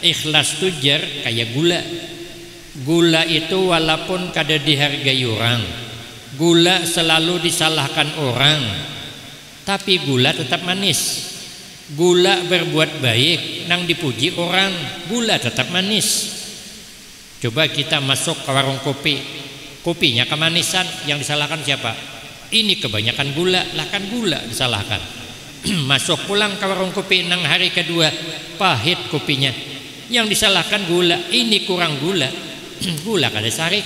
Ikhlas tuh jar kayak gula. Gula itu walaupun kada dihargai orang, gula selalu disalahkan orang, tapi gula tetap manis. Gula berbuat baik nang dipuji orang, gula tetap manis. Coba kita masuk ke warung kopi, kopinya kemanisan, yang disalahkan siapa? Ini kebanyakan gula, lah kan gula disalahkan. Masuk pulang ke warung kopi nang hari kedua, pahit kopinya, yang disalahkan gula, ini kurang gula. Gula kada sarik.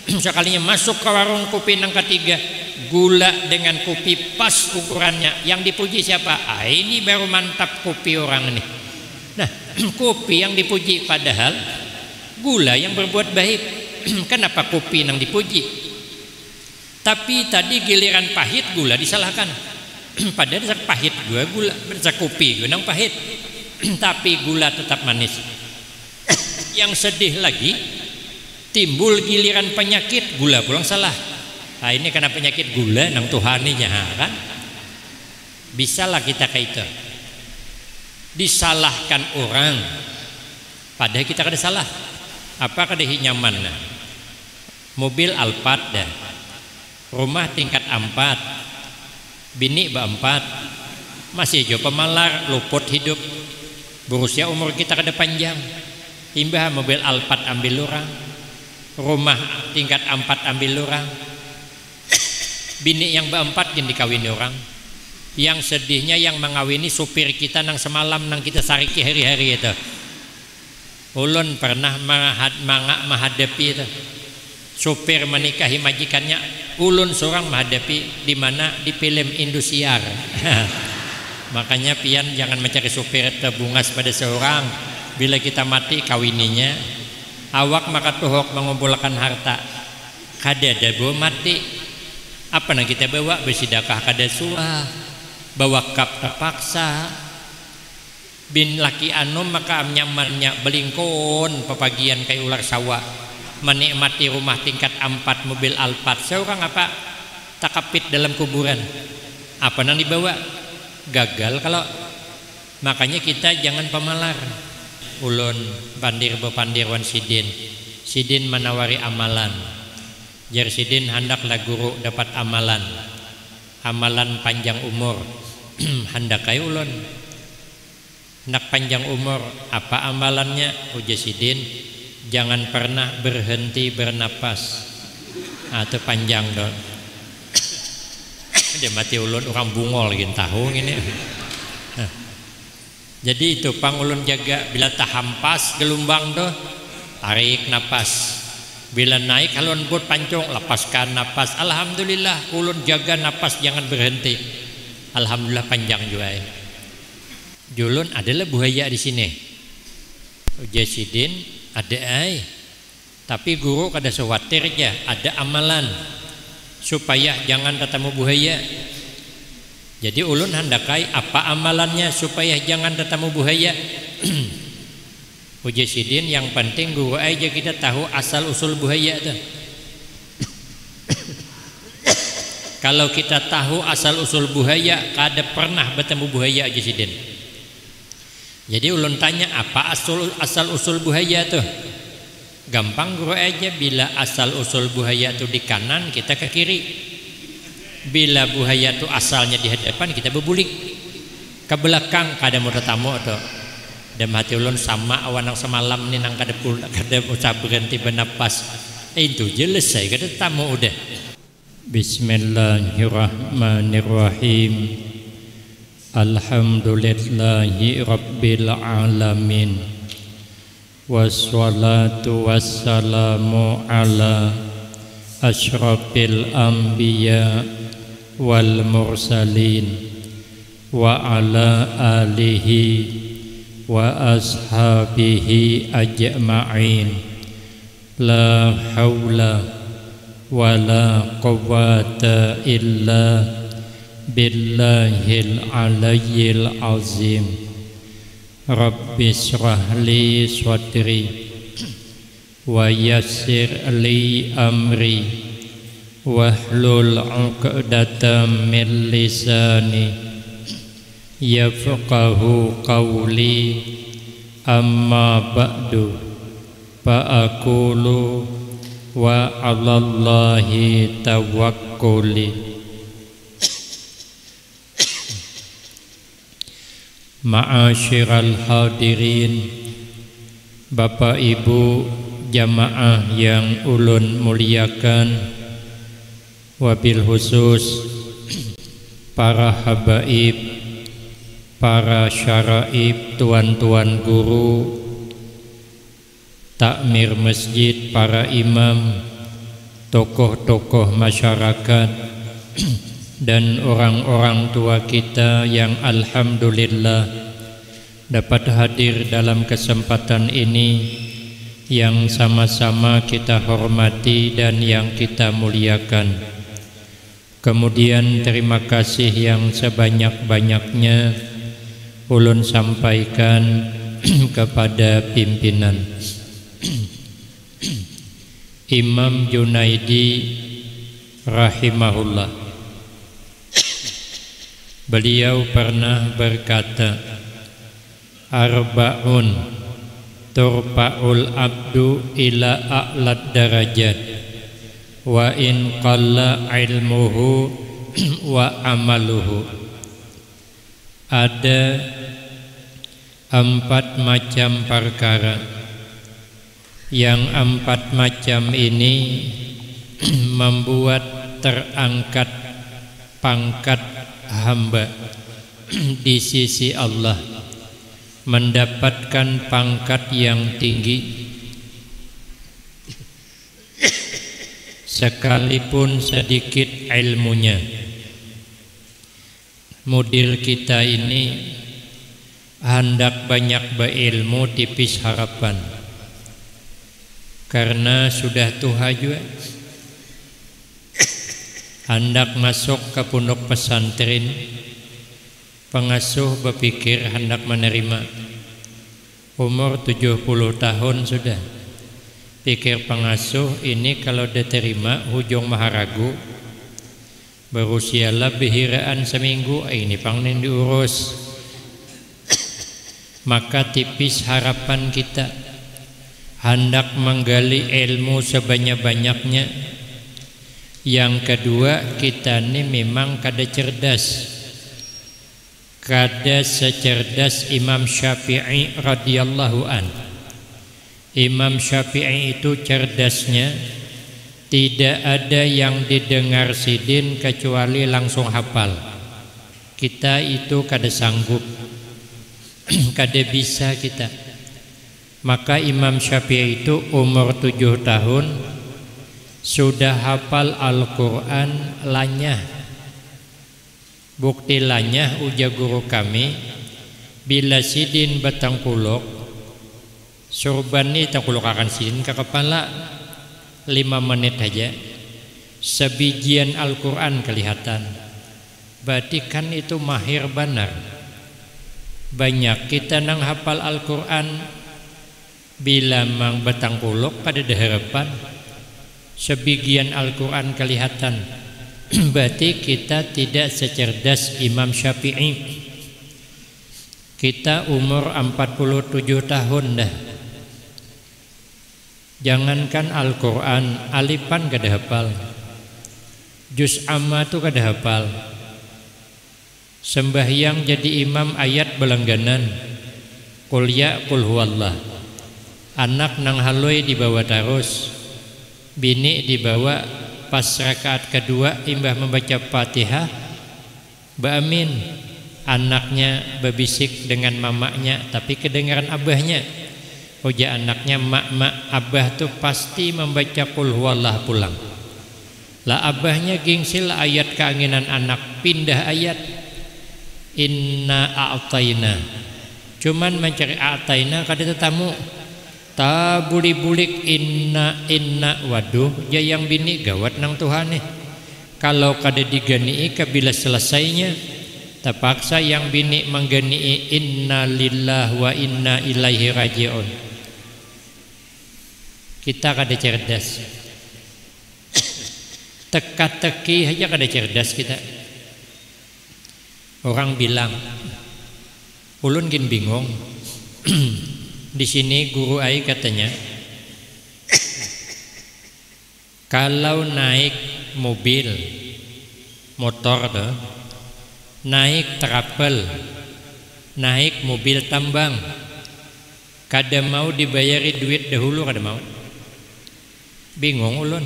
Sekalinya masuk ke warung kopi nang ketiga, gula dengan kopi pas ukurannya, yang dipuji siapa? Ini baru mantap kopi orang ini. Nah, kopi yang dipuji, padahal gula yang berbuat baik. Kenapa kopi yang dipuji? Tapi tadi giliran pahit gula disalahkan. Padahal pahit gula, kopi gunang pahit. Tapi gula tetap manis. Yang sedih lagi, timbul giliran penyakit, gula pulang salah. Nah, ini karena penyakit gula nang tuhaninya kan. Bisalah kita kayak itu. Disalahkan orang, padahal kita kada salah. Apa kada nyaman nah? Mobil Alphard dah, rumah tingkat 4, bini ba-4, masih jo pemalar, luput hidup, berusia umur kita kada panjang. Imbah mobil Alphard ambil orang, rumah tingkat 4 ambil orang, bini yang ba-4 yang dikawini orang. Yang sedihnya yang mengawini supir kita nang semalam nang kita sariki hari-hari itu. Ulun pernah menghadapi itu. Supir menikahi majikannya, ulun seorang menghadapi di mana di film Indosiar. Makanya pian jangan mencari supir terbungas pada seorang. Bila kita mati kawininya, awak maka tuhok mengumpulkan harta. Kada ada bawa mati. Apa nang kita bawa? Bersedekah kada suah, bawa kap terpaksa. Bin laki anu maka nyamannya belingkon pepagian kayak ular sawah, menikmati rumah tingkat 4 mobil Alphard. Seorang apa takapit dalam kuburan, apa nang dibawa? Gagal kalau. Makanya kita jangan pemalar. Ulun pandir bepandirwan sidin menawari amalan. Jar sidin hendaklah guru dapat amalan panjang umur. Hendak kayak ulun nak panjang umur. Apa amalannya? Ujar sidin, jangan pernah berhenti bernapas. Atau panjang dong. Dia mati ulun orang bungol gini tahu ini. Jadi itu pang ulun jaga, bila tak hampas gelombang doh, tarik napas. Bila naik halun buat pancung, lepaskan napas. Alhamdulillah ulun jaga napas jangan berhenti. Alhamdulillah panjang juga. Julun adalah buaya di sini. Ujar sidin ada tapi guru kada khawatir aja, ada amalan supaya jangan ketemu buaya. Jadi ulun handakai apa amalannya supaya jangan ketemu buaya. Ujar sidin yang penting guru aja kita tahu asal usul buaya tuh. Kalau kita tahu asal usul buaya, kada pernah bertemu buaya aja sidin. Jadi ulun tanya apa asal usul buaya tuh? Gampang guru aja, bila asal usul buaya tuh di kanan kita ke kiri. Bila buaya tuh asalnya di hadapan kita berbulik ke belakang, kada mau tamu tuh. Dan hati ulun sama awan yang semalam nih nang kada usah berhenti bernapas. Itu jelas saya kada tamu udah. Bismillahirrahmanirrahim. Alhamdulillahi Rabbil Alamin. Wassalatu wassalamu ala asyrafil anbiya wal mursalin wa ala alihi wa ashabihi ajma'in. La hawla wa la quwwata illa billahil aliyyil azim. Rabbi shrah li sadri wa yassir li amri wahlul 'uqdatam min lisani yafqahu qawli. Amma ba'du fa'akulu wa 'alallahi tawakkuli. Ma'asyiral hadirin, Bapak Ibu jamaah yang ulun muliakan, wabil khusus para habaib, para syaraib, tuan-tuan guru, takmir masjid, para imam, tokoh-tokoh masyarakat, dan orang-orang tua kita yang alhamdulillah dapat hadir dalam kesempatan ini yang sama-sama kita hormati dan yang kita muliakan. Kemudian terima kasih yang sebanyak-banyaknya ulun sampaikan kepada pimpinan Imam Junaidi rahimahullah. Beliau pernah berkata, arba'un turfa'ul abdu ila a'lad darajat wa in qalla ilmuhu wa amaluhu. Ada 4 macam perkara, yang 4 macam ini membuat terangkat pangkat hamba di sisi Allah, mendapatkan pangkat yang tinggi sekalipun sedikit ilmunya. Model kita ini hendak banyak berilmu, tipis harapan, karena sudah tua juga. Hendak masuk ke pondok pesantren, pengasuh berpikir hendak menerima. Umur 70 tahun sudah, pikir pengasuh ini kalau diterima hujung maharagu, berusia lebih hiraan seminggu, ini pangnen diurus. Maka tipis harapan kita, hendak menggali ilmu sebanyak-banyaknya. Yang kedua, kita ini memang kada cerdas, kada secerdas Imam Syafi'i radhiyallahu an. Imam Syafi'i itu cerdasnya tidak ada yang didengar sidin kecuali langsung hafal. Kita itu kada sanggup, kada bisa kita. Maka Imam Syafi'i itu umur 7 tahun sudah hafal Al-Quran lanyah. Bukti lanyah ujar guru kami, bila sidin batang pulok surban ni tangkulok akan sidin ke kepala 5 menit aja sebijian Al-Quran kelihatan. Berarti kan itu mahir benar. Banyak kita nang hafal Al-Quran bila mang batang pulok pada daharapan sebagian Al-Quran kelihatan. Berarti kita tidak secerdas Imam Syafi'i. Kita umur 47 tahun dah. Jangankan Al-Quran, alifan kada hafal, juz amma tu kada hafal. Sembahyang jadi imam ayat belangganan, qul ya qul huwallah. Anak nang haloi dibawa terus, bini dibawa pas rakaat kedua imbah membaca Fatihah baamin. Anaknya berbisik dengan mamaknya tapi kedengaran abahnya. Ujar anaknya, mak abah tuh pasti membaca qul huwallah pulang. Lah abahnya gengsil ayat keinginan anak, pindah ayat inna a'taina. Cuman mencari a'taina kada tetamu. Ta bulik inna waduh ya yang bini gawat nang Tuhan nih. Kalau kada diganii kabila selesainya terpaksa yang bini mengganii inna lillah wa inna ilaihi raji'un. Kita kada cerdas. Teka-teki aja kada cerdas kita. Orang bilang ulun gin bingung Di sini guru ai katanya, kalau naik mobil, motor tuh, naik trapel, naik mobil tambang, kada mau dibayari duit dahulu, kada mau. Bingung ulun,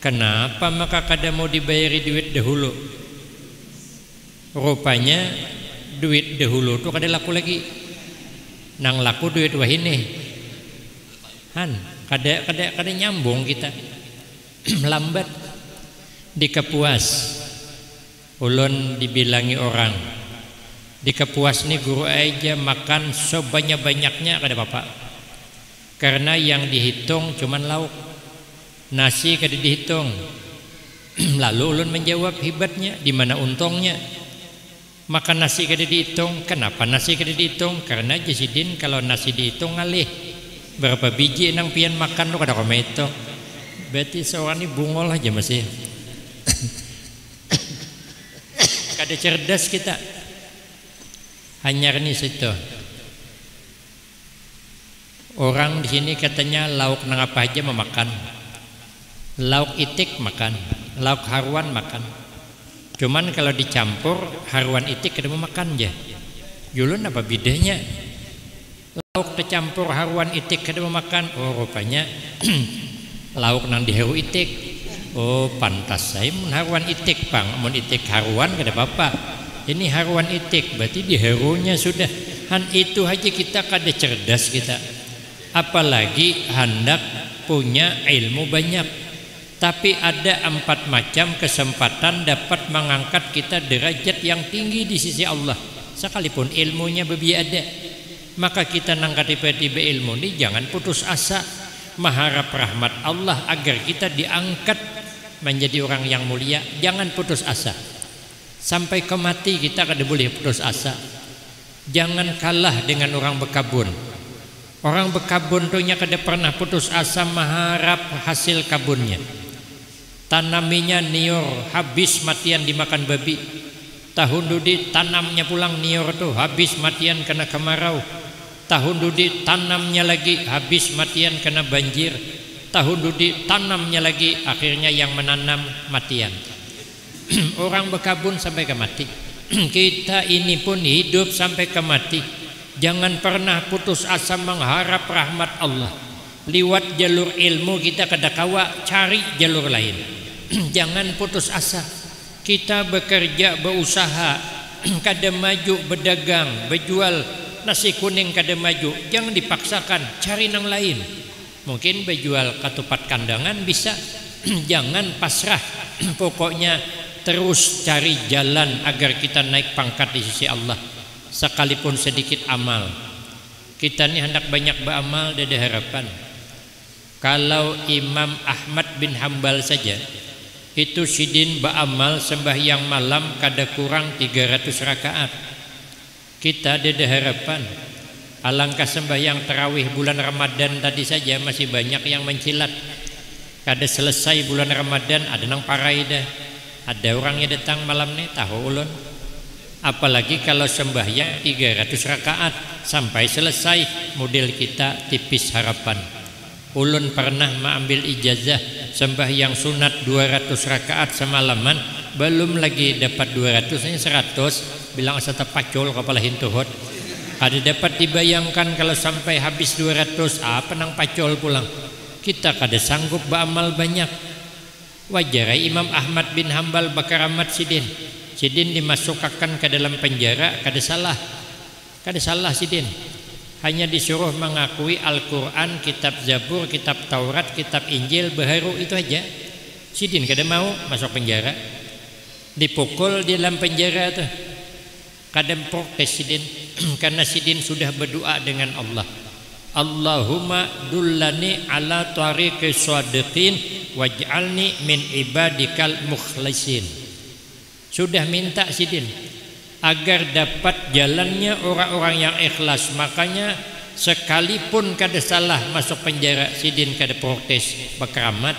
kenapa maka kada mau dibayari duit dahulu? Rupanya duit dahulu tuh kada laku lagi. Nang laku duit wahine. Kada nyambung kita. Lambat di Kapuas. Ulun dibilangi orang. Di Kapuas nih guru aja makan sebanyak-banyaknya kada apa-apa. Karena yang dihitung cuman lauk. Nasi kada dihitung. Lalu ulun menjawab, hebatnya, di mana untungnya? Makan nasi kada dihitung. Kenapa nasi kada dihitung? Karena Jasidin kalau nasi dihitung ngalih berapa biji nang pian makan lo kada kome itu. Berarti seorang ini bungol aja masih. Kada cerdas kita. Hanya ini situ. Orang di sini katanya lauk nang apa aja memakan. Lauk itik makan, lauk haruan makan. Cuman kalau dicampur haruan itik kada mau makan aja. Julun apa bedanya? Lauk tercampur haruan itik kada mau makan. Oh rupanya lauk nang diharu itik. Oh pantas saya mun haruan itik pang, mun itik haruan kada apa-apa. Ini haruan itik berarti diharunya sudah. Han itu aja kita kada cerdas kita. Apalagi hendak punya ilmu banyak. Tapi ada 4 macam kesempatan dapat mengangkat kita derajat yang tinggi di sisi Allah. Sekalipun ilmunya bebi ada, maka kita nangkat tiba-tiba ilmu ini jangan putus asa, mengharap rahmat Allah agar kita diangkat menjadi orang yang mulia. Jangan putus asa sampai ke mati, kita kada boleh putus asa. Jangan kalah dengan orang bekabun. Orang bekabun tuh nya kada pernah putus asa mengharap hasil kabunnya. Tanaminya nior habis matian dimakan babi. Tahun dudi tanamnya pulang nior tuh habis matian kena kemarau. Tahun dudi tanamnya lagi habis matian kena banjir. Tahun dudi tanamnya lagi akhirnya yang menanam matian. Orang berkabun sampai ke mati. Kita ini pun hidup sampai ke mati. Jangan pernah putus asa mengharap rahmat Allah. Liwat jalur ilmu kita kada kawa, cari jalur lain. Jangan putus asa. Kita bekerja, berusaha, kada maju, berdagang, berjual nasi kuning kada maju, jangan dipaksakan, cari nang lain. Mungkin berjual ketupat kandangan bisa. Jangan pasrah. Pokoknya terus cari jalan agar kita naik pangkat di sisi Allah. Sekalipun sedikit amal. Kita ini hendak banyak beramal, ada harapan. Kalau Imam Ahmad bin Hambal saja itu sidin beramal sembahyang malam kada kurang 300 rakaat. Kita ada harapan. Alangkah sembahyang tarawih bulan Ramadan tadi saja masih banyak yang mencilat. Kada selesai bulan Ramadan ada nang parai dah. Ada orang yang datang malam ni tahu ulun. Apalagi kalau sembahyang 300 rakaat sampai selesai, model kita tipis harapan. Ulun pernah mengambil ijazah sembahyang sunat 200 rakaat semalaman, belum lagi dapat 200, ini 100. Bilang asa tapacol kepala hintuhot. Ada dapat dibayangkan kalau sampai habis 200, apa nang pacol pulang. Kita kada sanggup beramal banyak. Wajar Imam Ahmad bin Hambal bakaramat sidin. Sidin dimasukkan ke dalam penjara, kada salah. Kada salah sidin. Hanya disuruh mengakui Al-Quran, kitab Zabur, kitab Taurat, kitab Injil, baharu, itu aja. Sidin kada mau masuk penjara. Dipukul di dalam penjara tuh. Kada protes sidin. Karena sidin sudah berdoa dengan Allah. Allahumma dullani ala tariqis shadiqin waj'alni min ibadikal mukhlisin. Sudah minta sidin agar dapat jalannya orang-orang yang ikhlas. Makanya sekalipun kada salah masuk penjara, sidin kada protes, berkeramat.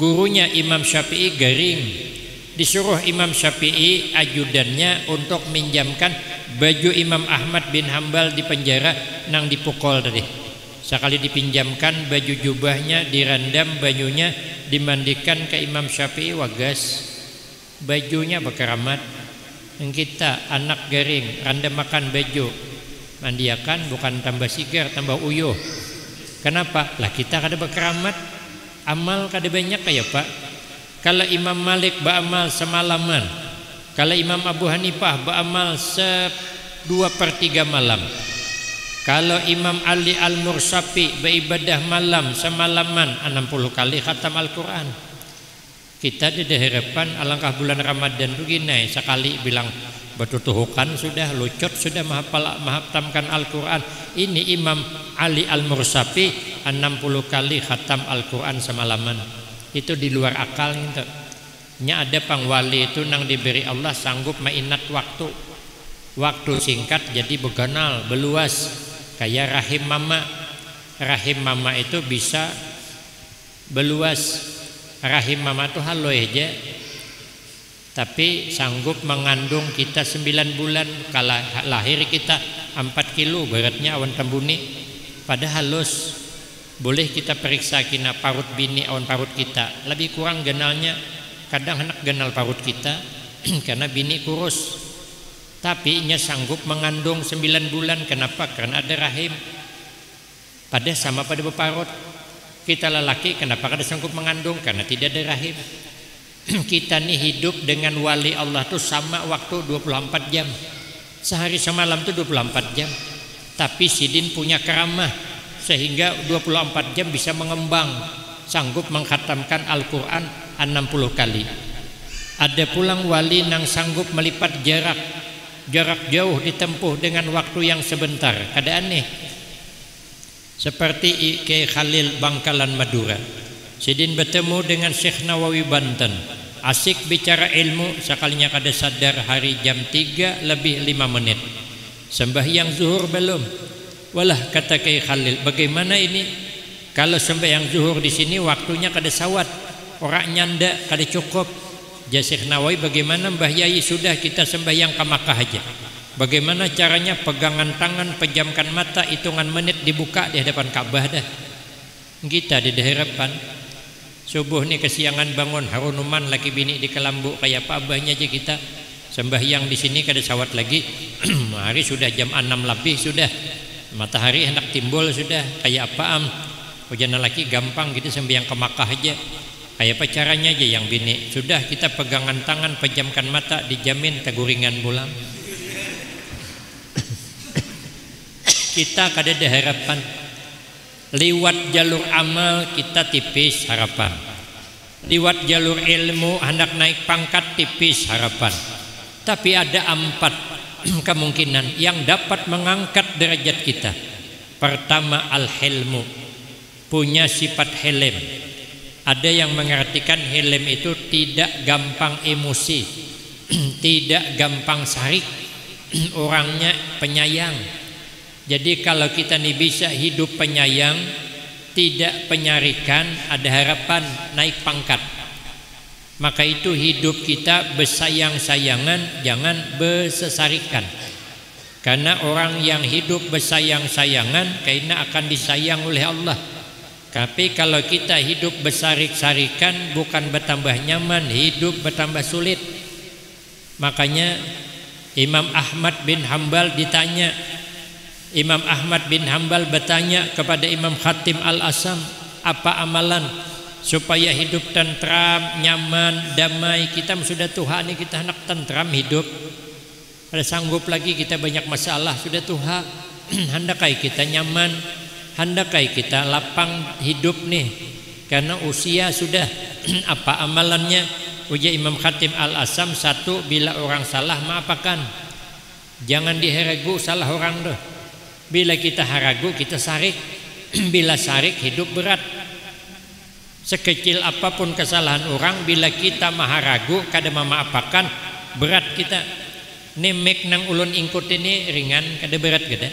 Gurunya Imam Syafi'i garing disuruh Imam Syafi'i ajudannya untuk minjamkan baju Imam Ahmad bin Hambal di penjara nang dipukul tadi. Sekali dipinjamkan baju jubahnya, direndam banyunya, dimandikan ke Imam Syafi'i, wagas bajunya berkeramat. Kita anak garing randam makan baju mandiakan, bukan tambah sigar tambah uyuh. Kenapa? Lah kita kada berkeramat, amal kada banyak ya Pak. Kalau Imam Malik beramal semalaman, kalau Imam Abu Hanifah beramal 2/3 malam, kalau Imam Ali Al-Mursafi beribadah malam semalaman 60 kali khatam Al-Quran. Kita di harapan alangkah bulan Ramadan begini, sekali bilang bertutuhukan sudah, lucot sudah menghatamkan Al-Quran. Ini Imam Ali Al-Mursafi 60 kali khatam Al-Quran semalaman. Itu di luar akal gitu. Nya ada pangwali itu nang diberi Allah sanggup mainat waktu singkat jadi beganal beluas kayak rahim mama. Rahim mama itu bisa beluas. Rahim mama itu halo aja, tapi sanggup mengandung kita 9 bulan. Kalau lahir kita 4 kilo beratnya awan tambuni, pada halus. Boleh kita periksa kina parut bini awan parut kita lebih kurang genalnya, kadang anak genal parut kita karena bini kurus, tapi nya sanggup mengandung 9 bulan. Kenapa? Karena ada rahim. Pada sama pada beparut. Kita lelaki kenapa kada sanggup mengandung? Karena tidak ada rahim. Kita nih hidup dengan wali Allah tuh sama waktu 24 jam. Sehari semalam tuh 24 jam. Tapi sidin punya keramah sehingga 24 jam bisa mengembang, sanggup mengkhatamkan Al-Quran 60 kali. Ada pulang wali yang sanggup melipat jarak jauh ditempuh dengan waktu yang sebentar. Kada aneh. Seperti Kiai Khalil Bangkalan Madura, sidin bertemu dengan Syekh Nawawi Banten, asik bicara ilmu, sekalinya kada sadar hari jam 3 lebih 5 menit. Sembahyang zuhur belum. Walah kata Kiai Khalil, bagaimana ini? Kalau sembahyang zuhur di sini waktunya kada sawat, orang nyanda kada cukup. Ja Syekh Nawawi, bagaimana Mbah Yai sudah kita sembahyang ke Makkah aja. Bagaimana caranya? Pegangan tangan, pejamkan mata, hitungan menit dibuka di hadapan Ka'bah dah. Kita di hadapan subuh nih kesiangan bangun harunuman laki bini di kelambu kayak apa abahnya aja kita sembahyang di sini kada sawat lagi. Hari sudah jam 6 lebih sudah. Matahari hendak timbul sudah. Kayak apa hujan laki gampang gitu sembahyang ke Makkah aja. Kayak apa caranya aja yang bini. Sudah kita pegangan tangan, pejamkan mata, dijamin teguringan pulang. Kita kada ada harapan. Liwat jalur amal kita tipis harapan. Liwat jalur ilmu hendak naik pangkat tipis harapan. Tapi ada 4 kemungkinan yang dapat mengangkat derajat kita. Pertama, al-hilmu, punya sifat hilm. Ada yang mengartikan hilm itu tidak gampang emosi, tidak gampang sarik, orangnya penyayang. Jadi kalau kita nih bisa hidup penyayang, tidak penyarikan, ada harapan naik pangkat. Maka itu hidup kita bersayang-sayangan, jangan bersesarikan. Karena orang yang hidup bersayang-sayangan kayaknya akan disayang oleh Allah. Tapi kalau kita hidup bersarik-sarikan, bukan bertambah nyaman, hidup bertambah sulit. Makanya Imam Ahmad bin Hambal ditanya, Imam Ahmad bin Hambal bertanya kepada Imam Khatim Al-Asam, apa amalan supaya hidup tentram, nyaman, damai? Kita sudah Tuhan nih, kita hendak tentram hidup. Ada sanggup lagi kita banyak masalah, sudah Tuhan. Hendakai kita nyaman, hendakai kita lapang hidup nih. Karena usia sudah. Apa amalannya? Ujar Imam Khatim Al-Asam, 1, bila orang salah maafakan. Jangan diheragu salah orang tuh. Bila kita haragu kita sarik. Bila sarik hidup berat. Sekecil apapun kesalahan orang, bila kita maharagu kada memaafakan, berat kita. Nemek nang ulun ingkut ini ringan, kada berat kada.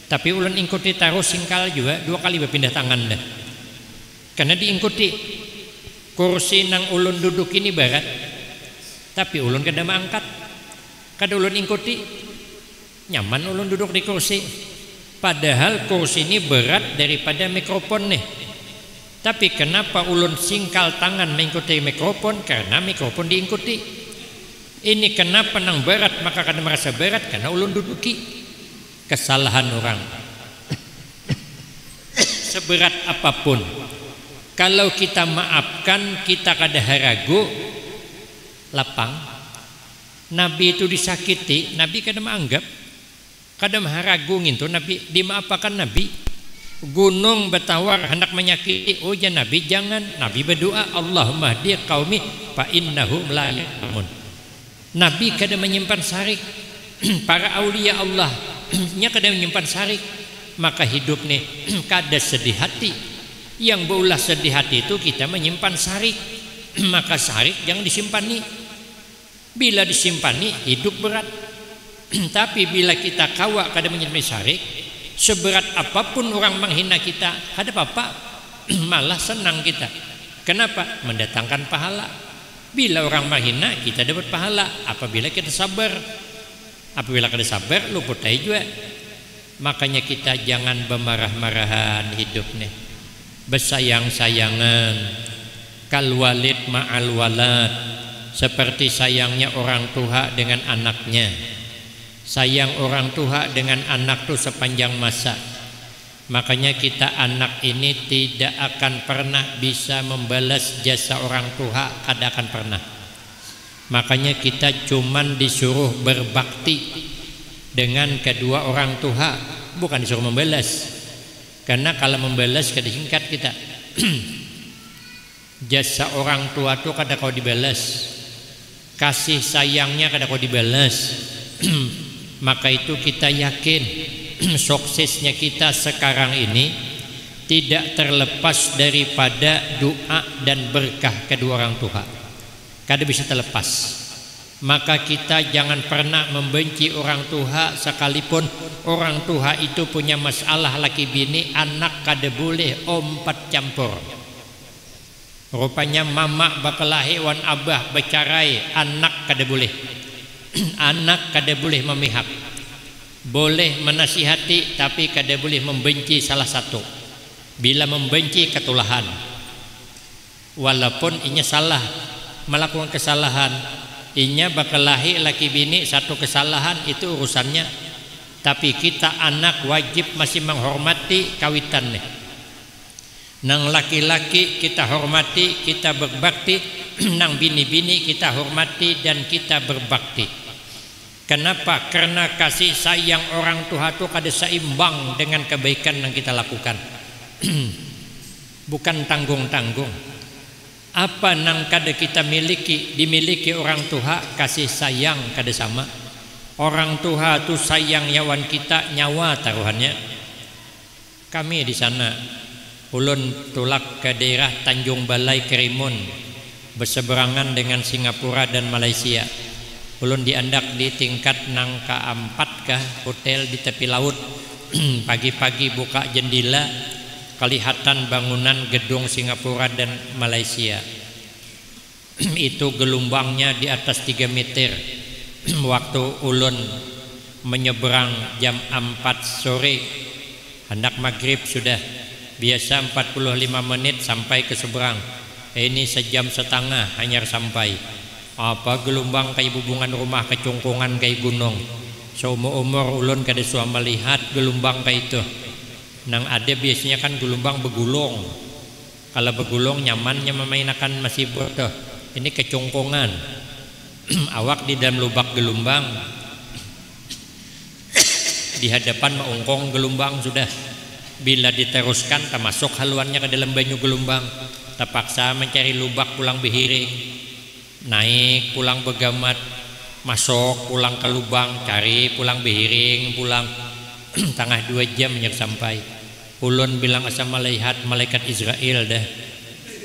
Tapi ulun ingkuti taruh singkal juga 2 kali berpindah tangan dah. Karena diingkuti. Kursi nang ulun duduk ini berat. Tapi ulun kada mangkat, kada ulun ingkuti, nyaman ulun duduk di kursi. Padahal kursi ini berat daripada mikrofon nih. Tapi kenapa ulun singkal tangan mengikuti mikrofon? Karena mikrofon diikuti. Ini kenapa nang berat maka kada merasa berat? Karena ulun duduki. Kesalahan orang seberat apapun, kalau kita maafkan, kita kada haragu lapang. Nabi itu disakiti, Nabi kada menganggap, kada maharagu ngintu Nabi, dimaafkan Nabi. Gunung bertawar hendak menyakiti, oh ya Nabi jangan. Nabi berdoa, Allahumma hdi qaumi fa innahum la ya'lamun. Nabi kada menyimpan sarik. Para aulia Allah nya kada menyimpan sarik, maka hidup nih kada sedih hati. Yang beulah sedih hati itu kita menyimpan sarik, maka sarik jangan disimpan nih. Bila disimpan nih hidup berat. Tapi bila kita kawa kada menyimpan sarik, seberat apapun orang menghina kita, ada apa-apa, malah senang kita. Kenapa? Mendatangkan pahala. Bila orang menghina, kita dapat pahala. Apabila kita sabar, apabila kita sabar, luput juga. Makanya kita jangan bermarah-marahan hidup nih. Bersayang-sayangan. Kal walid ma'al walad. Seperti sayangnya orang tua dengan anaknya. Sayang orang tua dengan anak tuh sepanjang masa. Makanya kita anak ini tidak akan pernah bisa membalas jasa orang tua, kada akan pernah. Makanya kita cuman disuruh berbakti dengan kedua orang tua, bukan disuruh membalas. Karena kalau membalas kada singkat kita. Jasa orang tua tuh kada kau dibalas. Kasih sayangnya kada kau dibalas. Maka itu kita yakin suksesnya kita sekarang ini tidak terlepas daripada doa dan berkah kedua orang tua. Kada bisa terlepas. Maka kita jangan pernah membenci orang tua, sekalipun orang tua itu punya masalah laki bini, anak kada boleh ompat campur. Rupanya mama bakalahi wan abah bercerai, anak kada boleh. Anak kada boleh memihak. Boleh menasihati tapi kada boleh membenci salah satu. Bila membenci ketulahan. Walaupun inya salah, melakukan kesalahan, inya bakalahi laki bini satu kesalahan, itu urusannya. Tapi kita anak wajib masih menghormati kawitan nih. Nang laki-laki kita hormati, kita berbakti. Nang bini-bini kita hormati dan kita berbakti. Kenapa? Karena kasih sayang orang tua itu kada seimbang dengan kebaikan yang kita lakukan. Bukan tanggung-tanggung. Apa nang kada kita miliki, dimiliki orang tua, kasih sayang kada sama. Orang tua itu sayang nyawan kita, nyawa taruhannya. Kami di sana, ulun tulak ke daerah Tanjung Balai Kerimun, berseberangan dengan Singapura dan Malaysia. Ulun diandak di tingkat nang ke-4 kah hotel di tepi laut. Pagi-pagi buka jendela, kelihatan bangunan gedung Singapura dan Malaysia. Itu gelombangnya di atas 3 meter. Waktu ulun menyeberang jam 4 sore, hendak maghrib sudah. Biasa 45 menit sampai ke seberang. Ini sejam setengah hanya sampai. Apa gelombang kayak bubungan rumah kecungkungan kayak gunung. Seumur-umur ulun kada suah melihat gelombang kayak itu. Nang ada biasanya kan gelombang begulung. Kalau begulung nyamannya memainkan masih bodoh. Ini kecungkungan. Awak di dalam lubak gelombang. Di hadapan maungkong gelombang sudah. Bila diteruskan termasuk haluannya ke dalam banyu gelombang. Terpaksa mencari lubak pulang behiring. Naik pulang begamat, masuk pulang ke lubang, cari pulang behiring, pulang tengah 2 jam nyek sampai. Ulun bilang asa melihat malaikat Israel dah.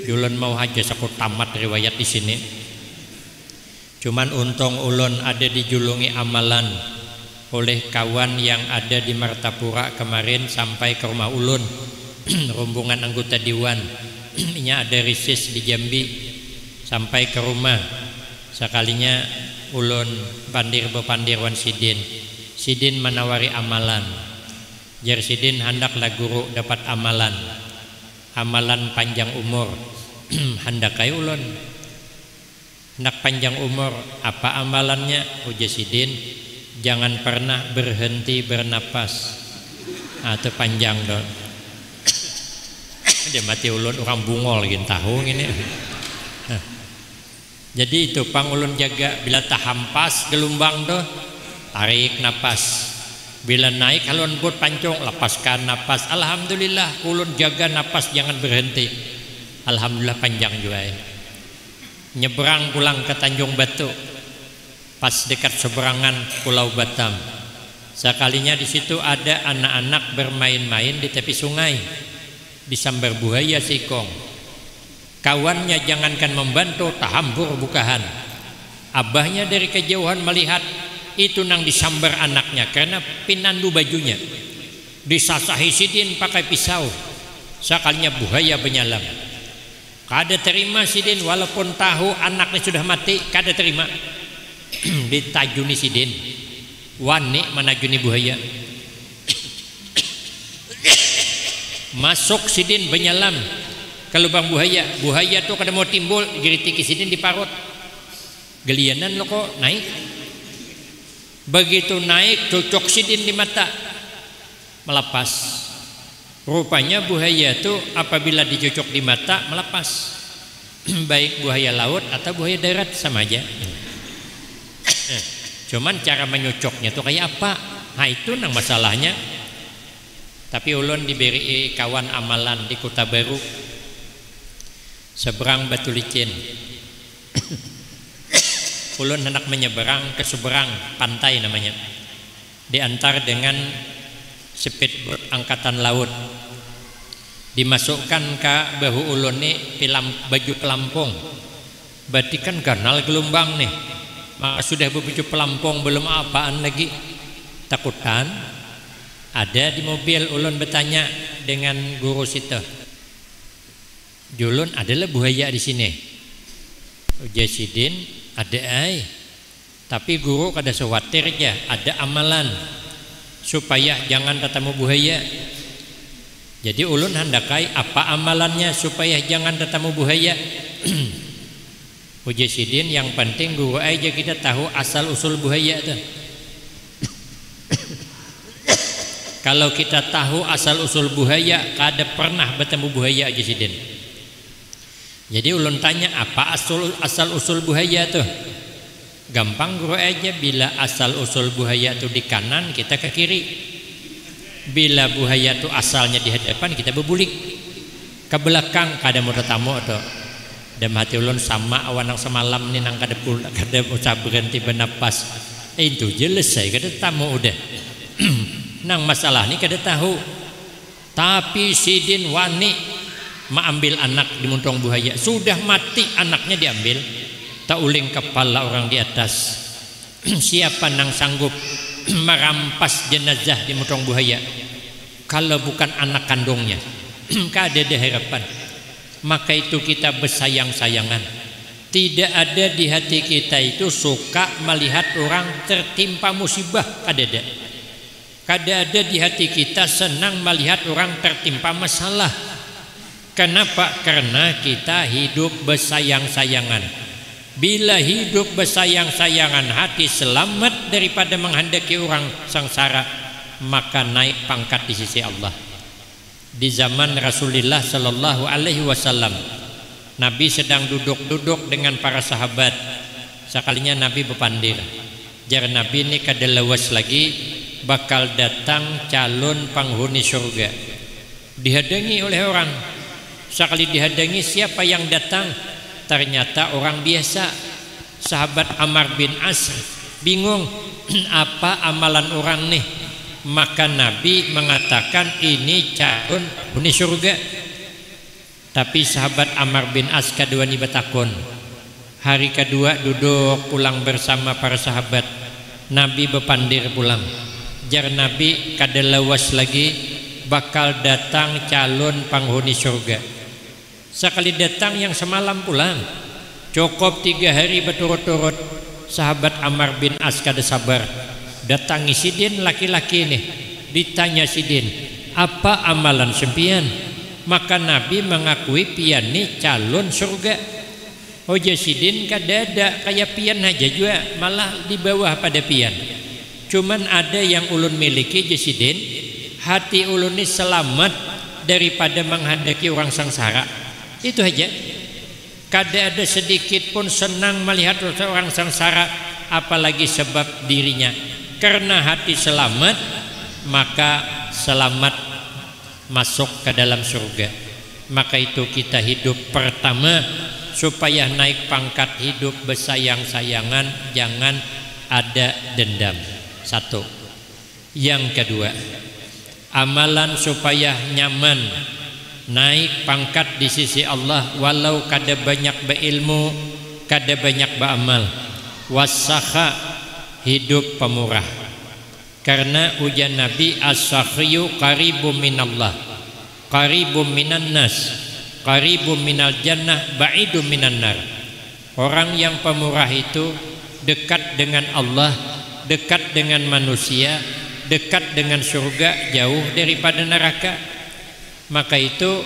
Ulun mau haja aku tamat riwayat di sini. Cuman untung ulun ada dijulungi amalan oleh kawan yang ada di Martapura kemarin sampai ke rumah ulun. Rombongan anggota dewan. Ini ada risis di Jambi. Sampai ke rumah Sekalinya ulun pandir bepandirwan sidin menawari amalan. Jar sidin hendaklah guru dapat amalan panjang umur. Hendak kai ulun hendak panjang umur. Apa amalannya? Ujar sidin, jangan pernah berhenti bernapas. Atau panjang dong. Dia mati ulun orang bungol gini tahu ini. Jadi itu pang ulun jaga, bila tak hampas gelombang tuh tarik napas, bila naik halun buat pancung lepaskan napas. Alhamdulillah ulun jaga napas jangan berhenti. Alhamdulillah panjang juga ya. Nyeberang pulang ke Tanjung Batu, pas dekat seberangan Pulau Batam. Sekalinya di situ ada anak-anak bermain-main di tepi sungai, disambar buaya sikong. Kawannya jangankan membantu, tak hambur bukahan. Abahnya dari kejauhan melihat itu nang disambar anaknya karena pinandu bajunya. Disasahi sidin pakai pisau. Sekalinya buaya menyalam. Kada terima sidin walaupun tahu anaknya sudah mati, kada terima. Ditajuni sidin. Wani menajuni buaya. Masuk sidin menyalam ke lubang buaya. Buaya tuh kada mau timbul, geritiki sidin diparut. Gelianan lo kok naik. Begitu naik cocok sidin di mata, melepas. Rupanya buaya tuh apabila dicocok di mata melepas. Baik buaya laut atau buaya darat sama aja. Cuman cara menyocoknya tuh kayak apa? Nah itu nang masalahnya. Tapi ulun diberi kawan amalan di Kota Baru, seberang Batu Licin. Ulun hendak menyeberang ke seberang pantai namanya, diantar dengan speedboat angkatan laut. Dimasukkan ke bahu ulun nih baju pelampung. Berarti kan kanal gelombang nih. Maka sudah berbaju pelampung belum apaan lagi. Takutan. Ada di mobil ulun bertanya dengan guru situ. Julun adalah buaya di sini. Ujar sidin, ada ai. Tapi guru kada khawatir aja, ada amalan supaya jangan ketemu buaya. Jadi ulun handakai apa amalannya supaya jangan ketemu buaya. Ujar sidin, yang penting guru aja kita tahu asal usul buaya tuh. Kalau kita tahu asal usul buaya, kada pernah bertemu buaya aja sidin. Jadi ulun tanya apa asal usul buaya tuh? Gampang guru aja, bila asal usul buaya tuh di kanan kita ke kiri. Bila buaya tuh asalnya di hadapan kita berbulik ke belakang, kada mau tetamu tuh. Dan hati ulun sama awan yang semalam nih nang kada usah berhenti bernapas. Itu jelas saya kada tamu udah. Nang masalah ini kada tahu. Tapi sidin wani mengambil anak di muntong buaya. Sudah mati anaknya diambil. Tak uling kepala orang di atas. Siapa nang sanggup merampas jenazah di muntong buaya kalau bukan anak kandungnya? Kada ada harapan. Maka itu kita bersayang-sayangan. Tidak ada di hati kita itu suka melihat orang tertimpa musibah. Kada ada. Kada ada di hati kita senang melihat orang tertimpa masalah. Kenapa? Karena kita hidup bersayang-sayangan. Bila hidup bersayang-sayangan, hati selamat daripada menghendaki orang sengsara, maka naik pangkat di sisi Allah. Di zaman Rasulullah Sallallahu Alaihi Wasallam, Nabi sedang duduk-duduk dengan para sahabat. Sekalinya Nabi berpandir, jar Nabi ini kada lawas lagi, bakal datang calon penghuni surga. Dihadangi oleh orang. Sekali dihadangi, siapa yang datang? Ternyata orang biasa. Sahabat Amr bin As bingung, apa amalan orang nih? Maka Nabi mengatakan ini calon penghuni surga. Tapi sahabat Amr bin As kedua ni batakon. Hari kedua duduk pulang bersama para sahabat. Nabi berpandir pulang. Jar Nabi kada lawas lagi, bakal datang calon penghuni surga. Sekali datang yang semalam pulang, Cukup 3 hari berturut-turut sahabat Ammar bin As kada sabar datangi sidin laki-laki nih, ditanya sidin, apa amalan sempian? Maka Nabi mengakui pian nih calon surga. Hoja sidin kada ada kayak pian aja juga, malah di bawah pada pian. Cuman ada yang ulun miliki jasidin, hati ulun ini selamat daripada menghadapi orang sengsara. Itu aja. Kada ada sedikit pun senang melihat orang sengsara, apalagi sebab dirinya. Karena hati selamat, maka selamat masuk ke dalam surga. Maka itu kita hidup pertama supaya naik pangkat hidup bersayang-sayangan, jangan ada dendam. 1. Yang kedua, amalan supaya nyaman naik pangkat di sisi Allah, walau kada banyak berilmu, kada banyak beramal. Wasakha, hidup pemurah. Karena ujian Nabi, as-sakhiyu qaribum minallah, qaribum minan nas, qaribum minal jannah, ba'idum minan nar. Orang yang pemurah itu dekat dengan Allah, dekat dengan manusia, dekat dengan surga, jauh daripada neraka. Maka itu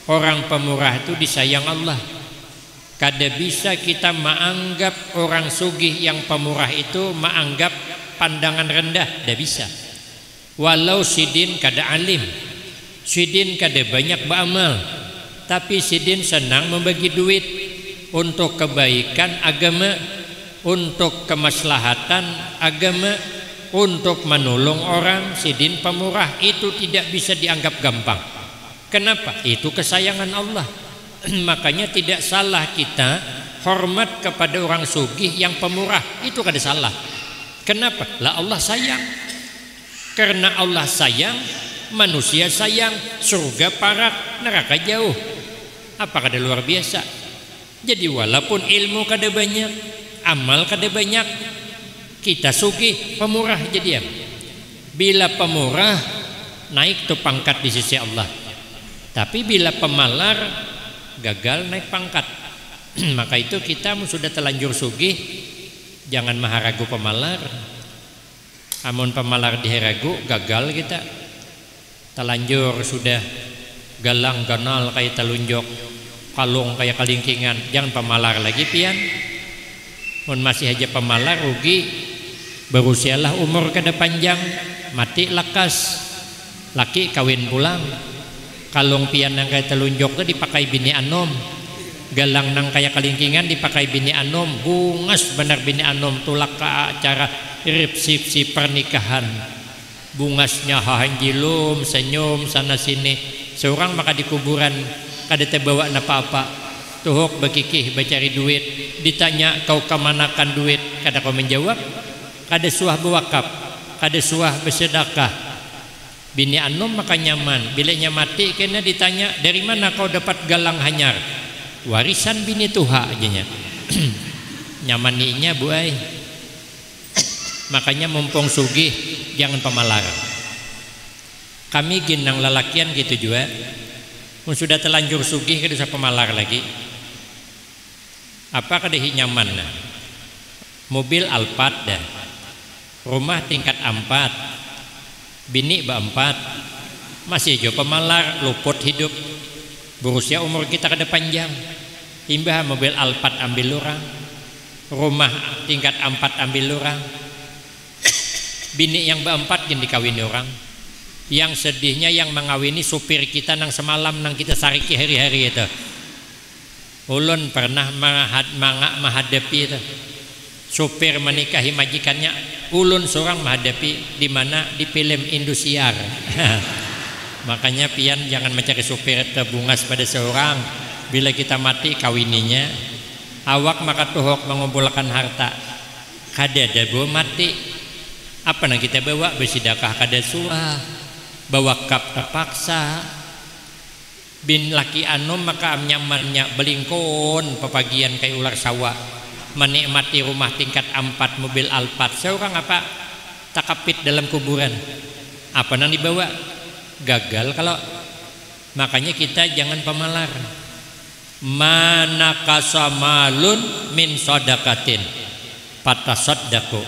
orang pemurah itu disayang Allah. Kada bisa kita menganggap orang sugih yang pemurah itu menganggap pandangan rendah, tidak bisa. Walau sidin kada alim, sidin kada banyak beramal, tapi sidin senang membagi duit untuk kebaikan agama, untuk kemaslahatan agama, untuk menolong orang. Sidin pemurah itu tidak bisa dianggap gampang. Kenapa? Itu kesayangan Allah. Makanya tidak salah kita hormat kepada orang sugih yang pemurah, itu kada salah. Kenapa? Lah Allah sayang. Karena Allah sayang, manusia sayang, surga parat, neraka jauh. Apa kada luar biasa? Jadi walaupun ilmu kada banyak, amal kada banyak, kita sugih pemurah jadian. Bila pemurah naik tuh pangkat di sisi Allah. Tapi bila pemalar gagal naik pangkat. Maka itu kita sudah telanjur sugih, jangan maharagu pemalar. Amun pemalar diheragu gagal kita. Telanjur sudah galang ganal kayak telunjuk, kalung kayak kalingkingan, jangan pemalar lagi pian. Mun masih aja pemalar rugi, berusialah umur kada panjang, mati lakas, laki kawin pulang. Kalung pian nang kayak telunjuk itu dipakai bini anom, galang nang kayak kalingkingan dipakai bini anom, bungas benar bini anom, tulak ke acara resepsi pernikahan, bungasnya hahanjilum, senyum sana sini. Seorang maka di kuburan kada terbawa apa-apa, tuhuk bekikih becari duit, ditanya kau kemanakan duit, kada kau menjawab, kada suah bewakaf, kada suah bersedekah. Bini anom maka nyaman. Bilanya mati kena ditanya, dari mana kau dapat galang hanyar? Warisan bini tuha ajanya. Nyamaninya buai. Makanya mumpung sugih jangan pemalar. Kami ginang lalakian gitu juga. Sudah telanjur sugih kada usah pemalar lagi. Apa kada nyaman nah? Mobil Alphard dah. Rumah tingkat 4. Bini berempat, masih jo pemalar, luput hidup, berusia umur kita kada panjang. Imbah mobil Alphard ambil orang, rumah tingkat 4 ambil orang, bini yang berempat yang dikawini orang. Yang sedihnya yang mengawini supir kita nang semalam nang kita sariki hari-hari itu. Ulun pernah menghadapi itu. Supir menikahi majikannya, ulun seorang menghadapi di mana di film Indosiar. Makanya pian jangan mencari supir terbungas pada seorang. Bila kita mati kawininya, awak maka tuhok mengumpulkan harta. Kada ada bawa mati. Apa nang kita bawa bersedekah kada suah, bawa kap terpaksa. Bin laki anom maka nyamannya belingkon pepagian kayak ular sawah. Menikmati rumah tingkat 4 mobil Alphard. Seorang apa takapit dalam kuburan, apa nang dibawa gagal kalau. Makanya kita jangan pemalar. manakasa malun min sadaqatin fatasaddaqu.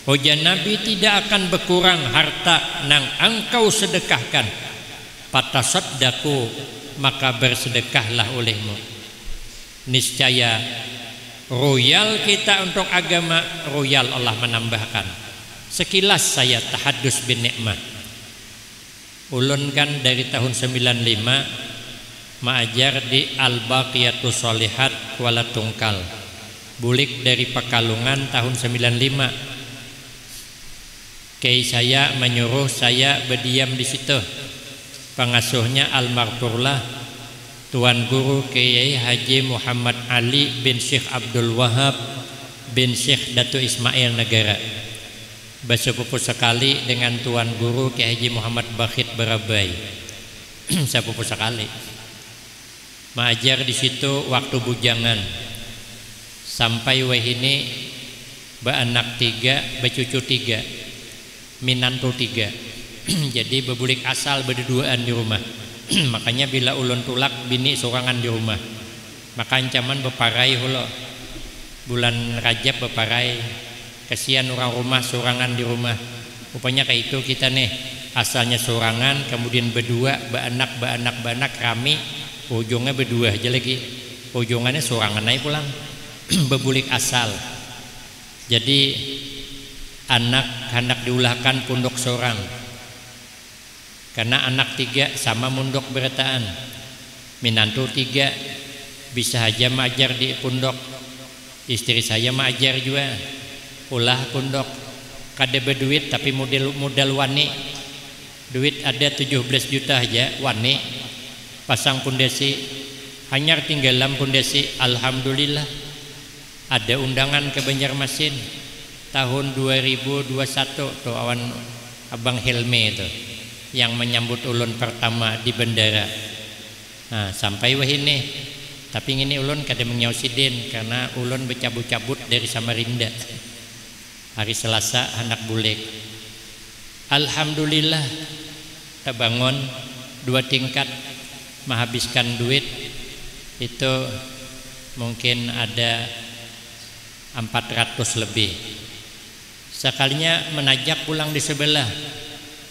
Ujar Nabi, tidak akan berkurang harta nang engkau sedekahkan, fatasaddaqu, maka bersedekahlah olehmu. Niscaya royal kita untuk agama, royal Allah menambahkan. Sekilas saya tahadus bin nikmah. Ulun kan dari tahun 95 mengajar di Al-Baqiyatus Shalihat Kuala Tungkal. Bulik dari Pekalongan tahun 95. Kiai saya menyuruh saya berdiam di situ. Pengasuhnya almarhumlah Tuan Guru Kiai Haji Muhammad Ali bin Syekh Abdul Wahab bin Syekh Datu Ismail Negara. Bersepupu sekali dengan Tuan Guru Kiai Haji Muhammad Bakhit Barabai. Sepupu sekali. Mengajar di situ waktu bujangan. Sampai wahini beranak 3, bercucu 3. Minantu 3. Jadi bebulik asal berduaan di rumah. Makanya bila ulun tulak bini sorangan di rumah. Maka ancaman beparai hulo. Bulan Rajab beparai. Kasihan orang rumah sorangan di rumah. Rupanya kayak itu kita nih, asalnya sorangan, kemudian berdua, beranak rami, ujungnya berdua aja lagi. Ujungannya sorangan aja pulang. Bebulik asal. Jadi anak hendak diulahkan pondok seorang, karena anak 3 sama mundok berataan. Minantu 3 bisa aja mengajar di pondok. Istri saya mengajar juga, ulah pondok. Kada berduit tapi modal wani. Duit ada 17 juta aja wani. Pasang pondasi, hanyar tinggalan pondasi. Alhamdulillah ada undangan ke Banjarmasin tahun 2021 tuh awan Abang Helme itu yang menyambut ulun pertama di bandara. Nah, sampai wahini tapi ini ulun kada menyausidin karena ulun bercabut-cabut dari Samarinda. Hari Selasa anak bulik. Alhamdulillah terbangun 2 tingkat, menghabiskan duit itu mungkin ada 400 lebih. Sekalinya menajak pulang di sebelah,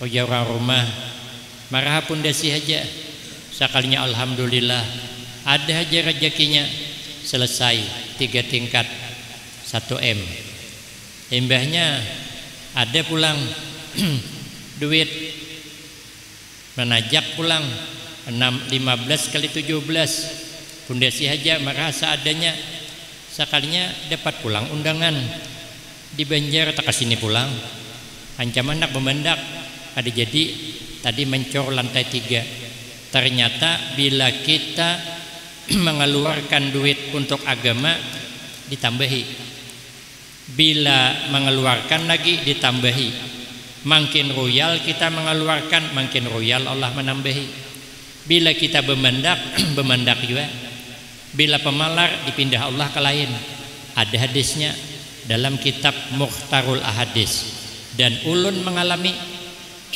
ujar orang rumah, marah pondasi aja. Sekalinya alhamdulillah ada aja rezekinya, selesai 3 tingkat 1M. Imbahnya ada pulang duit, menajak pulang 15 kali 17 pondasi aja, marah seadanya. Sekalinya dapat pulang undangan di Banjar, tak kesini pulang. Ancaman nak memendak ada jadi tadi mencor lantai 3. Ternyata bila kita mengeluarkan duit untuk agama ditambahi, bila mengeluarkan lagi ditambahi. Makin royal kita mengeluarkan, makin royal Allah menambahi. Bila kita bemendak bemendak juga. Bila pemalar dipindah Allah ke lain. Ada hadisnya dalam kitab Mukhtarul Ahadis, dan ulun mengalami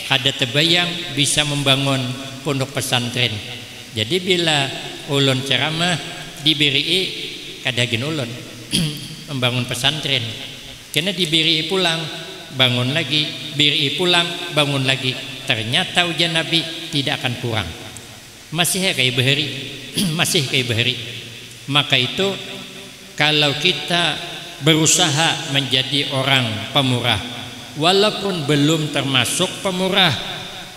ada terbayang bisa membangun pondok pesantren. Jadi bila ulun ceramah diberi kadagin ulun membangun pesantren, karena diberi pulang bangun lagi, beri pulang bangun lagi. Ternyata ujian Nabi tidak akan kurang, masih kayak bahari masih kayak bahari. Maka itu kalau kita berusaha menjadi orang pemurah, walaupun belum termasuk pemurah,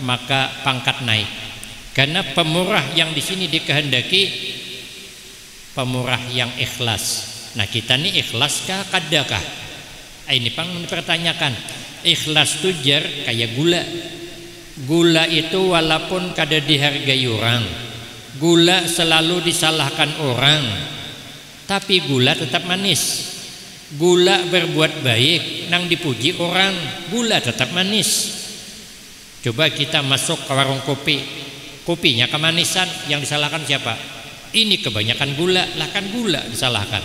maka pangkat naik. Karena pemurah yang di sini dikehendaki pemurah yang ikhlas. Nah, kita nih ikhlaskah kadakah? Ini pang dipertanyakan. Ikhlas itu jar kayak gula. Gula itu walaupun kada dihargai orang, gula selalu disalahkan orang, tapi gula tetap manis. Gula berbuat baik nang dipuji orang, gula tetap manis. Coba kita masuk ke warung kopi, kopinya kemanisan, yang disalahkan siapa? Ini kebanyakan gula, lah kan gula disalahkan.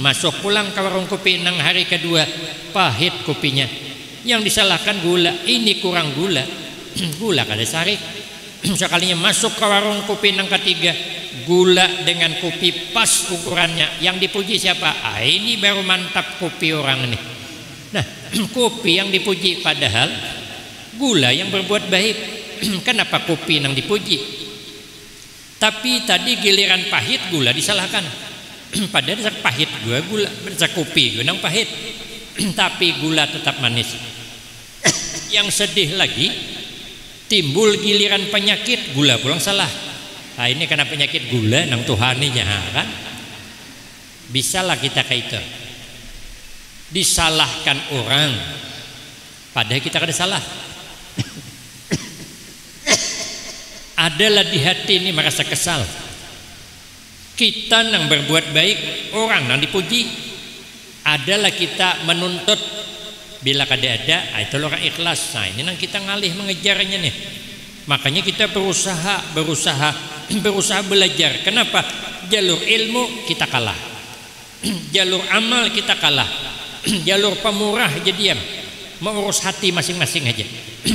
Masuk pulang ke warung kopi nang hari kedua, pahit kopinya, yang disalahkan gula. Ini kurang gula. Gula kada sarik. Sekalinya masuk ke warung kopi nang ketiga, gula dengan kopi pas ukurannya. Yang dipuji siapa? Ini baru mantap kopi orang ini. Nah, kopi yang dipuji, padahal gula yang berbuat baik. Kenapa kopi yang dipuji? Tapi tadi giliran pahit gula disalahkan. Padahal dasar pahit gula, dasar kopi gue nang pahit. Tapi gula tetap manis. Yang sedih lagi, timbul giliran penyakit, gula pulang salah. Nah, ini karena penyakit gula nang tuhaninya kan. Bisalah kita kayak itu. Disalahkan orang, padahal kita kada salah. Adalah di hati ini merasa kesal. Kita nang berbuat baik, orang nang dipuji. Adalah kita menuntut, bila kada ada, itu orang ikhlas. Nah, ini nang kita ngalih mengejarnya nih. Makanya kita berusaha belajar. Kenapa? Jalur ilmu kita kalah, jalur amal kita kalah, jalur pemurah aja diam, mengurus hati masing-masing aja.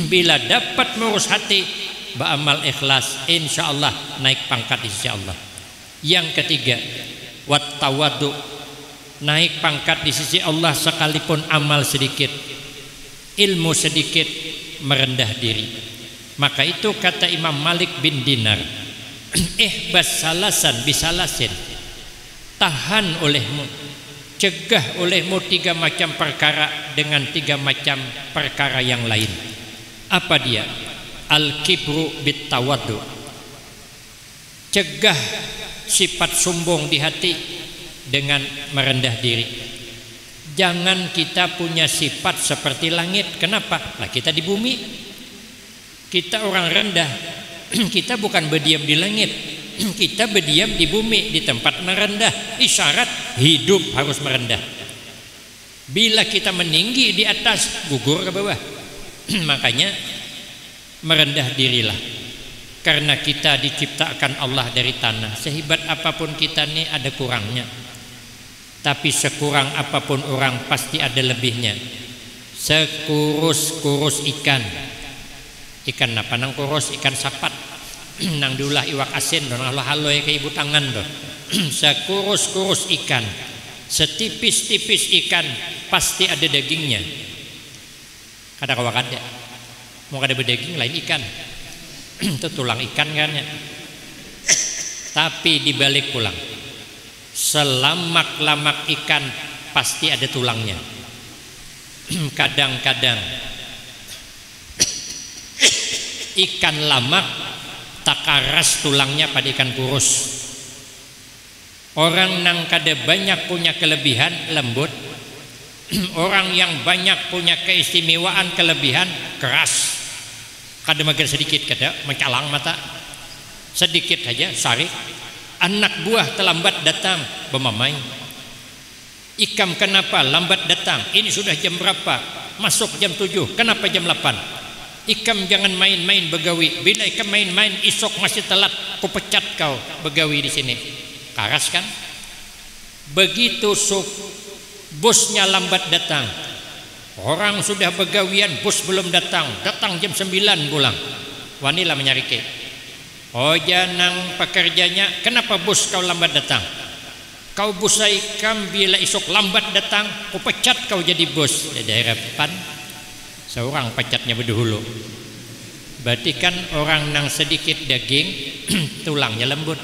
Bila dapat mengurus hati, beramal ikhlas, insya Allah naik pangkat insya Allah. Yang ketiga, wat tawadu, naik pangkat di sisi Allah sekalipun amal sedikit, ilmu sedikit, merendah diri. Maka itu kata Imam Malik bin Dinar, ihbas salasan bisalasin, tahan olehmu, cegah olehmu 3 macam perkara dengan 3 macam perkara yang lain. Apa dia? Al-kibru bit tawaddu, cegah sifat sombong di hati dengan merendah diri. Jangan kita punya sifat seperti langit. Kenapa? Lah kita di bumi, kita orang rendah. Kita bukan berdiam di langit, kita berdiam di bumi, di tempat merendah. Isyarat hidup harus merendah. Bila kita meninggi di atas, gugur ke bawah. Makanya merendah dirilah. Karena kita diciptakan Allah dari tanah. Sehebat apapun kita nih ada kurangnya. Tapi sekurang apapun orang pasti ada lebihnya. Sekurus-kurus ikan apa nang kurus? Ikan sapat nang diulah iwak asin nang halo-halo kayak ibu tangan tuh. Sekurus-kurus ikan, setipis-tipis ikan pasti ada dagingnya. Kada kawak ada. Mau kada berdaging lain ikan. Itu tulang ikan kan ya. Tapi dibalik pulang, selamak-lamak ikan pasti ada tulangnya. Kadang-kadang ikan lamak tak karas tulangnya pada ikan kurus. Orang nang kada banyak punya kelebihan lembut, orang yang banyak punya keistimewaan kelebihan keras. Kada mager sedikit kada mencalang mata, sedikit saja sarik. Anak buah terlambat datang bermamai. Ikam kenapa lambat datang? Ini sudah jam berapa? Masuk jam 7. Kenapa jam 8? Ikam jangan main-main begawi. Bila ikam main-main isok masih telat, ku pecat kau begawi di sini. Karas kan? Begitu bosnya lambat datang. Orang sudah begawian, bos belum datang. Datang jam 9 pulang. Wanilah menyari ke. Oh janang pekerjanya, kenapa bos kau lambat datang? Kau busai ikam bila isok lambat datang, ku pecat kau jadi bos. Di daerah depan seorang pecatnya berdahulu. Berarti kan orang nang sedikit daging tulangnya lembut,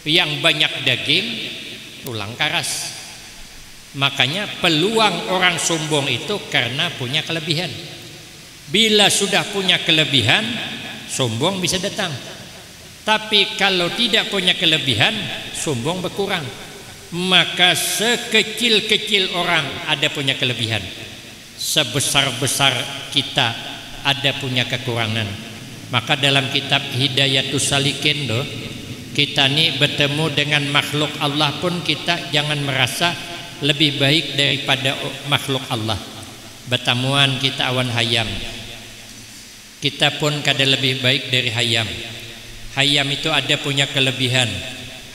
yang banyak daging tulang karas. Makanya peluang orang sombong itu karena punya kelebihan. Bila sudah punya kelebihan, sombong bisa datang. Tapi kalau tidak punya kelebihan, sombong berkurang. Maka sekecil-kecil orang ada punya kelebihan, sebesar-besar kita ada punya kekurangan. Maka dalam kitab Hidayatus Salikin loh, kita nih bertemu dengan makhluk Allah pun kita jangan merasa lebih baik daripada makhluk Allah. Bertemuan kita awan hayam, kita pun kada lebih baik dari hayam. Hayam itu ada punya kelebihan.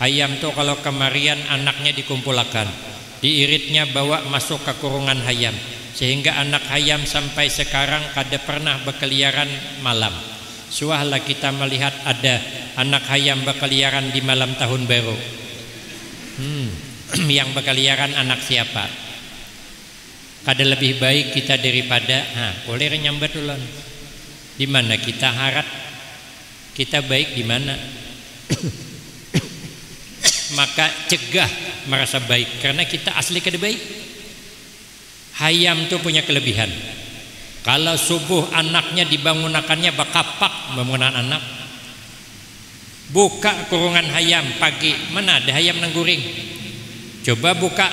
Hayam itu kalau kemarian anaknya dikumpulkan, diiritnya bawa masuk ke kurungan hayam, sehingga anak hayam sampai sekarang kada pernah berkeliaran malam. Suahlah kita melihat ada anak hayam berkeliaran di malam tahun baru. Yang berkeliaran anak siapa? Kada lebih baik kita daripada boleh nyambat ulun. Di mana kita harap kita baik di mana? Maka cegah merasa baik karena kita asli kada baik. Hayam tuh punya kelebihan. Kalau subuh anaknya dibangunakannya bakapak bangunan anak. Buka kurungan hayam pagi, mana ada hayam nangguring. Coba buka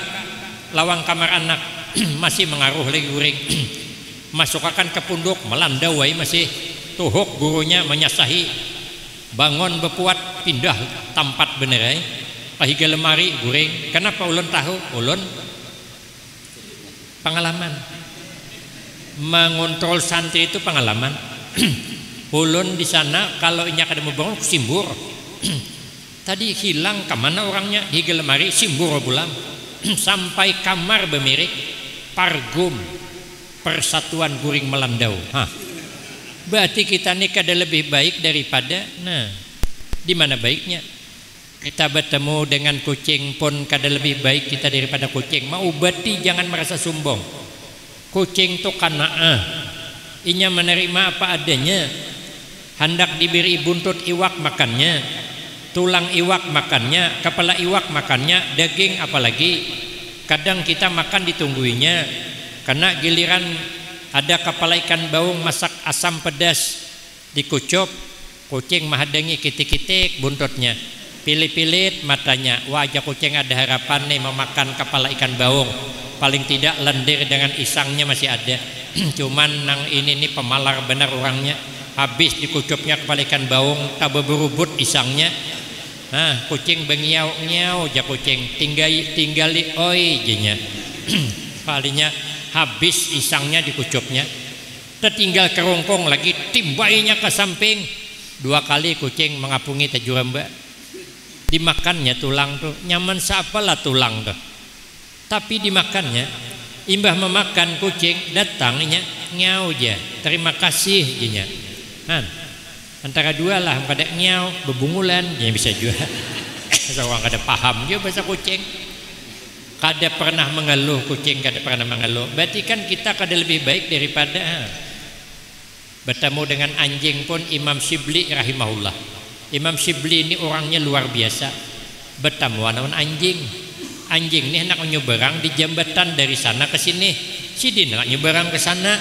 lawang kamar anak, masih mengaruh lagi guring. Masukkan ke punduk melandawai masih tuhuk gurunya menyasahi. Bangun bepuat pindah tempat bener pahiga lemari guring. Kenapa ulun tahu? Ulun pengalaman. Mengontrol santri itu pengalaman. Ulun di sana kalau inya kada mau bangun simbur. Tadi hilang kemana orangnya? Higa lemari simbur bulan. Sampai kamar bemirik pargum persatuan guring melandau. Berarti kita ini kada lebih baik daripada di mana baiknya? Kita bertemu dengan kucing pun kada lebih baik kita daripada kucing. Mau berarti jangan merasa sombong. Kucing itu kana'ah. Inya menerima apa adanya. Hendak diberi buntut iwak makannya, tulang iwak makannya, kepala iwak makannya, daging apalagi. Kadang kita makan ditungguinya. Karena giliran ada kepala ikan baung masak asam pedas dikucup, kucing mahadangi kitik-kitik buntutnya. Pilit-pilit matanya. Wajah kucing ada harapan nih memakan kepala ikan baung. Paling tidak lendir dengan isangnya masih ada. Cuman nang ini nih pemalar benar orangnya. Habis dikucupnya kepala ikan baung, tak berubut isangnya. Kucing bengiau-ngiau aja kucing. Tinggali oi jenya. Palinya habis isangnya dikucupnya. Tertinggal kerongkong lagi timbainya ke samping. 2 kali kucing mengapungi tajuramba. Dimakannya tulang tuh nyaman siapalah tulang tuh, tapi dimakannya imbah memakan kucing datangnya ngiau aja terima kasih jenya. Antara dua lah kada ngiau bebungulan ya bisa juga. Seorang kada paham juga bahasa kucing, kada pernah mengeluh kucing, kada pernah mengeluh. Berarti kan kita kada lebih baik daripada bertemu dengan anjing pun. Imam Syibli rahimahullah, Imam Syibli ini orangnya luar biasa. Bertemu dengan anjing. Anjing ini hendak menyeberang di jembatan dari sana ke sini. Sidin hendak menyeberang ke sana.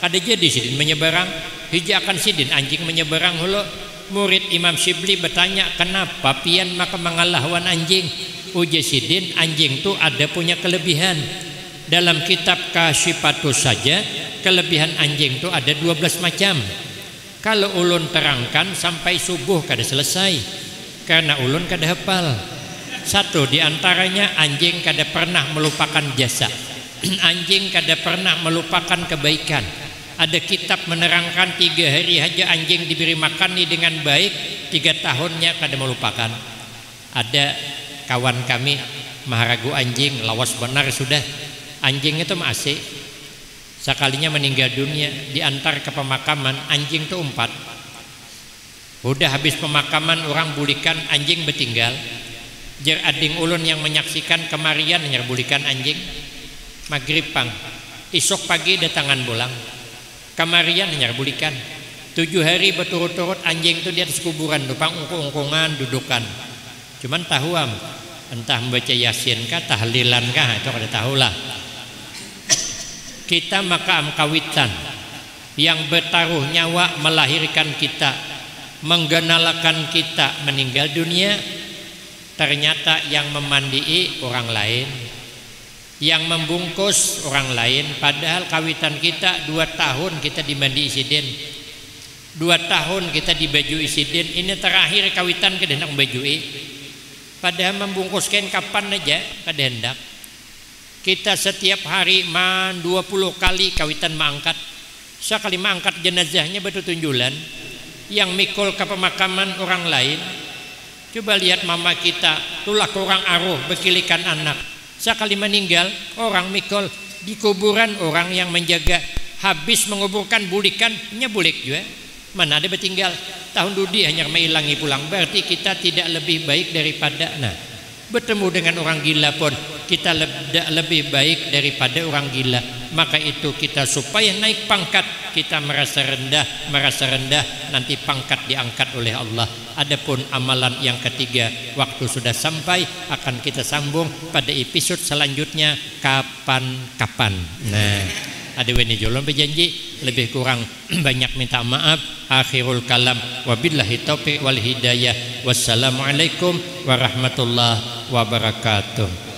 Ada jadi sidin menyeberang. Hijakan sidin anjing menyeberang hulu. Murid Imam Syibli bertanya, kenapa pian maka mengalah wan anjing? Uji sidin, anjing itu ada punya kelebihan. Dalam kitab Kasyifatus saja kelebihan anjing itu ada 12 macam. Kalau ulun terangkan sampai subuh kada selesai karena ulun kada hafal. Satu diantaranya anjing kada pernah melupakan jasa. Anjing kada pernah melupakan kebaikan. Ada kitab menerangkan 3 hari saja anjing diberi makan dengan baik, 3 tahunnya kada melupakan. Ada kawan kami maharagu anjing lawas benar sudah. Anjing itu masih sekalinya meninggal dunia diantar ke pemakaman, anjing itu 4. Udah habis pemakaman orang bulikan anjing bertinggal. Jer ading ulun yang menyaksikan kemarian hanya bulikan anjing. Maghrib pang, isok pagi datangan bolang. Kemarian hanya bulikan. 7 hari berturut-turut anjing itu di atas kuburan, dupang ungkung-ungkungan dudukan. Cuman tahuam entah membaca yasin kah tahlilan kah itu kada tahulah. Kita makam kawitan yang bertaruh nyawa melahirkan kita, menggenalakan kita meninggal dunia. Ternyata yang memandii orang lain, yang membungkus orang lain. Padahal kawitan kita 2 tahun kita dimandi isidin, 2 tahun kita dibaju isidin. Ini terakhir kawitan kita hendak membajui. Padahal membungkuskan kapan aja kada hendak. Kita setiap hari 20 kali kawitan mengangkat. Sekali mengangkat jenazahnya bertunjulan. Yang mikul ke pemakaman orang lain. Coba lihat mama kita, tulak orang aruh bekilikan anak. Sekali meninggal orang mikul di kuburan orang yang menjaga. Habis menguburkan bulikan, nya bulik juga. Mana ada bertinggal tahun dudi hanya menghilangi pulang, berarti kita tidak lebih baik daripada bertemu dengan orang gila pun kita lebih baik daripada orang gila. Maka itu kita supaya naik pangkat, kita merasa rendah, nanti pangkat diangkat oleh Allah. Adapun amalan yang ketiga, waktu sudah sampai, akan kita sambung pada episode selanjutnya, kapan-kapan. Ada wani jolong berjanji, lebih kurang banyak minta maaf. Akhirul kalam, wabillahi taufiq wal hidayah. Wassalamualaikum warahmatullahi wabarakatuh.